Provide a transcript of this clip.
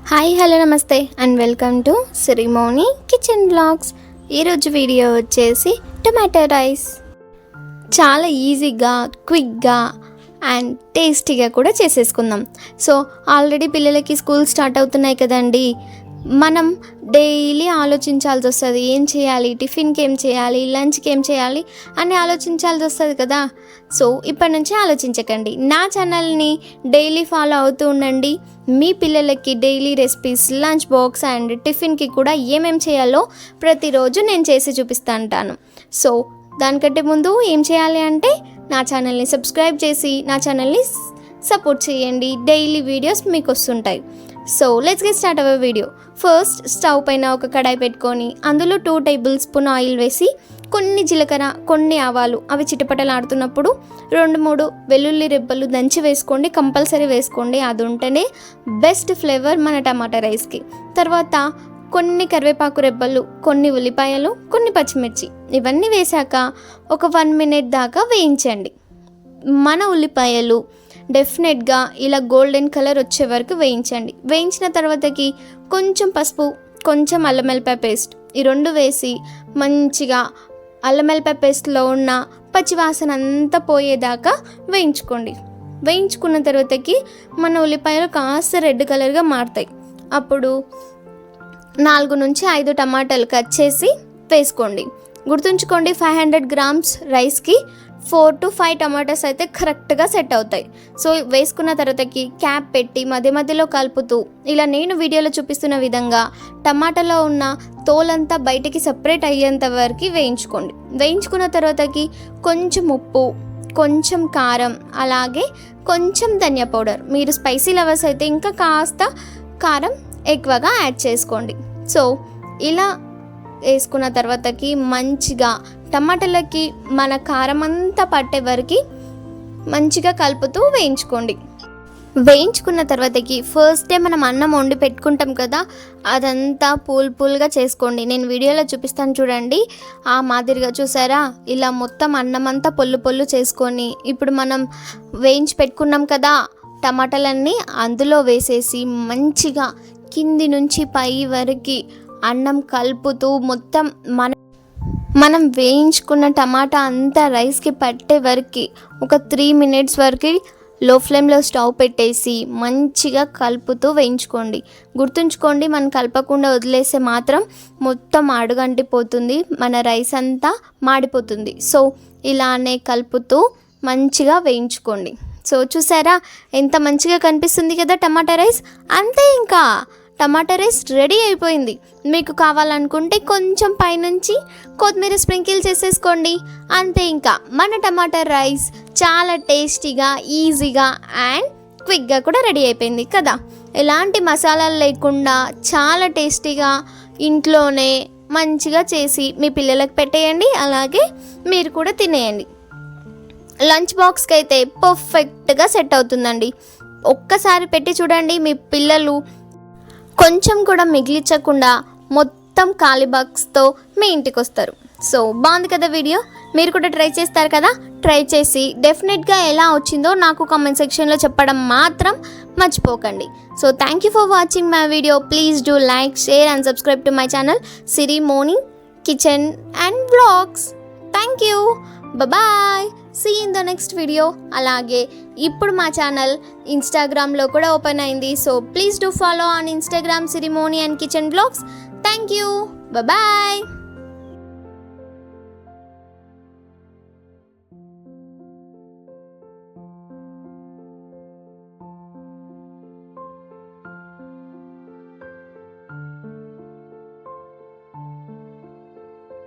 Hi hello నమస్తే and welcome to సిరిమోని kitchen blogs. ఈరోజు వీడియో వచ్చేసి టొమాటో రైస్. చాలా ఈజీగా క్విక్గా అండ్ టేస్టీగా కూడా చేసేసుకుందాం. సో ఆల్రెడీ పిల్లలకి స్కూల్ స్టార్ట్ అవుతున్నాయి కదండి. మనం డైలీ ఆలోచించాల్సి వస్తుంది, ఏం చేయాలి, టిఫిన్కి ఏం చేయాలి, లంచ్కి ఏం చేయాలి అని ఆలోచించాల్సి వస్తుంది కదా. సో ఇప్పటి నుంచి ఆలోచించకండి, నా ఛానల్ని డైలీ ఫాలో అవుతూ ఉండండి. మీ పిల్లలకి daily recipes, lunch box and టిఫిన్కి కూడా ఏమేం చేయాలో ప్రతిరోజు నేను చేసి చూపిస్తూ ఉంటాను. సో దానికంటే ముందు ఏం చేయాలి అంటే నా ఛానల్ని సబ్స్క్రైబ్ చేసి నా ఛానల్ని సపోర్ట్ చేయండి. డైలీ వీడియోస్ మీకు వస్తుంటాయి. So let's get start our video. First stove పైన ఒక కడాయి పెట్టుకొని అందులో 2 టేబుల్ స్పూన్ ఆయిల్ వేసి కొన్ని జీలకర్ర, కొన్ని ఆవాలు అవి చిటపటలాడుతున్నప్పుడు 2-3 వెల్లుల్లి రెబ్బలు దంచి వేసుకోండి. కంపల్సరీ వేసుకోండి, అది ఉంటేనే బెస్ట్ ఫ్లేవర్ మన టమాటా రైస్కి. తర్వాత కొన్ని కరివేపాకు రెబ్బలు, కొన్ని ఉల్లిపాయలు, కొన్ని పచ్చిమిర్చి ఇవన్నీ వేశాక ఒక 1 మినిట్ దాకా వేయించండి. మన ఉల్లిపాయలు డెఫినెట్గా ఇలా గోల్డెన్ కలర్ వచ్చే వరకు వేయించండి. వేయించిన తర్వాతకి కొంచెం పసుపు, కొంచెం అల్లం వెల్లిపాయ పేస్ట్ ఈ 2 వేసి మంచిగా అల్లం వెల్లిపాయ పేస్ట్లో ఉన్న పచ్చివాసన అంతా పోయేదాకా వేయించుకోండి. వేయించుకున్న తర్వాతకి మన ఉల్లిపాయలు కాస్త రెడ్ కలర్గా మారుతాయి. అప్పుడు 4 నుంచి 5 టమాటాలు కట్ చేసి వేసుకోండి. గుర్తుంచుకోండి, 500 గ్రామ్స్ రైస్కి 4 to 5 టమాటాస్ అయితే కరెక్ట్గా సెట్ అవుతాయి. సో వేసుకున్న తర్వాతకి క్యాప్ పెట్టి మధ్య మధ్యలో కలుపుతూ ఇలా నేను వీడియోలో చూపిస్తున్న విధంగా టమాటాలో ఉన్న తోలంతా బయటికి సపరేట్ అయ్యేంత వరకు వేయించుకోండి. వేయించుకున్న తర్వాతకి కొంచెం ఉప్పు, కొంచెం కారం, అలాగే కొంచెం ధనియా పౌడర్. మీరు స్పైసీ లవర్స్ అయితే ఇంకా కాస్త కారం ఎక్కువగా యాడ్ చేసుకోండి. సో ఇలా వేసుకున్న తర్వాతకి మంచిగా టమాటాలకి మన కారం అంతా పట్టే వరకు మంచిగా కలుపుతూ వేయించుకోండి. వేయించుకున్న తర్వాతకి ఫస్ట్ డే మనం అన్నం వండి పెట్టుకుంటాం కదా, అదంతా పూల్గా చేసుకోండి. నేను వీడియోలో చూపిస్తాను చూడండి, ఆ మాదిరిగా చూసారా, ఇలా మొత్తం అన్నం అంతా పొల్లు చేసుకొని ఇప్పుడు మనం వేయించి పెట్టుకున్నాం కదా టమాటాలన్నీ అందులో వేసేసి మంచిగా కింది నుంచి పై వరకు అన్నం కలుపుతూ మొత్తం మనం వేయించుకున్న టమాటా అంతా రైస్కి పట్టే వరకు ఒక 3 మినిట్స్ వరకు లో ఫ్లేమ్లో స్టవ్ పెట్టేసి మంచిగా కలుపుతూ వేయించుకోండి. గుర్తుంచుకోండి, మనం కలపకుండా వదిలేస్తే మాత్రం మొత్తం అడుగంటిపోతుంది, మన రైస్ అంతా మాడిపోతుంది. సో ఇలానే కలుపుతూ మంచిగా వేయించుకోండి. సో చూసారా ఎంత మంచిగా కనిపిస్తుంది కదా టమాటా రైస్. అంతే, ఇంకా టమాటా రైస్ రెడీ అయిపోయింది. మీకు కావాలనుకుంటే కొంచెం పైనుంచి కొత్తిమీర స్ప్రింకిల్ చేసేసుకోండి. అంతే, ఇంకా మన టమాటా రైస్ చాలా టేస్టీగా, ఈజీగా అండ్ క్విక్గా కూడా రెడీ అయిపోయింది కదా. ఎలాంటి మసాలాలు లేకుండా చాలా టేస్టీగా ఇంట్లోనే మంచిగా చేసి మీ పిల్లలకు పెట్టేయండి, అలాగే మీరు కూడా తినేయండి. లంచ్ బాక్స్కి అయితే పర్ఫెక్ట్గా సెట్ అవుతుందండి. ఒక్కసారి పెట్టి చూడండి, మీ పిల్లలు కొంచెం కూడా మిగిలించకుండా మొత్తం ఖాళీ బాక్స్తో మీ ఇంటికి వస్తారు. సో బాగుంది కదా వీడియో, మీరు కూడా ట్రై చేస్తారు కదా. ట్రై చేసి డెఫినెట్గా ఎలా వచ్చిందో నాకు కామెంట్ సెక్షన్లో చెప్పడం మాత్రం మర్చిపోకండి. So thank you for watching my video. Please do like, share and subscribe to my channel Sirimoni kitchen and blogs. Thank you, bye, see in the next video. అలాగే ఇప్పుడు మా ఛానల్ ఇన్స్టాగ్రామ్లో కూడా ఓపెన్ అయింది. So please do follow on Instagram Sirimoni and kitchen blogs. Thank you, bye.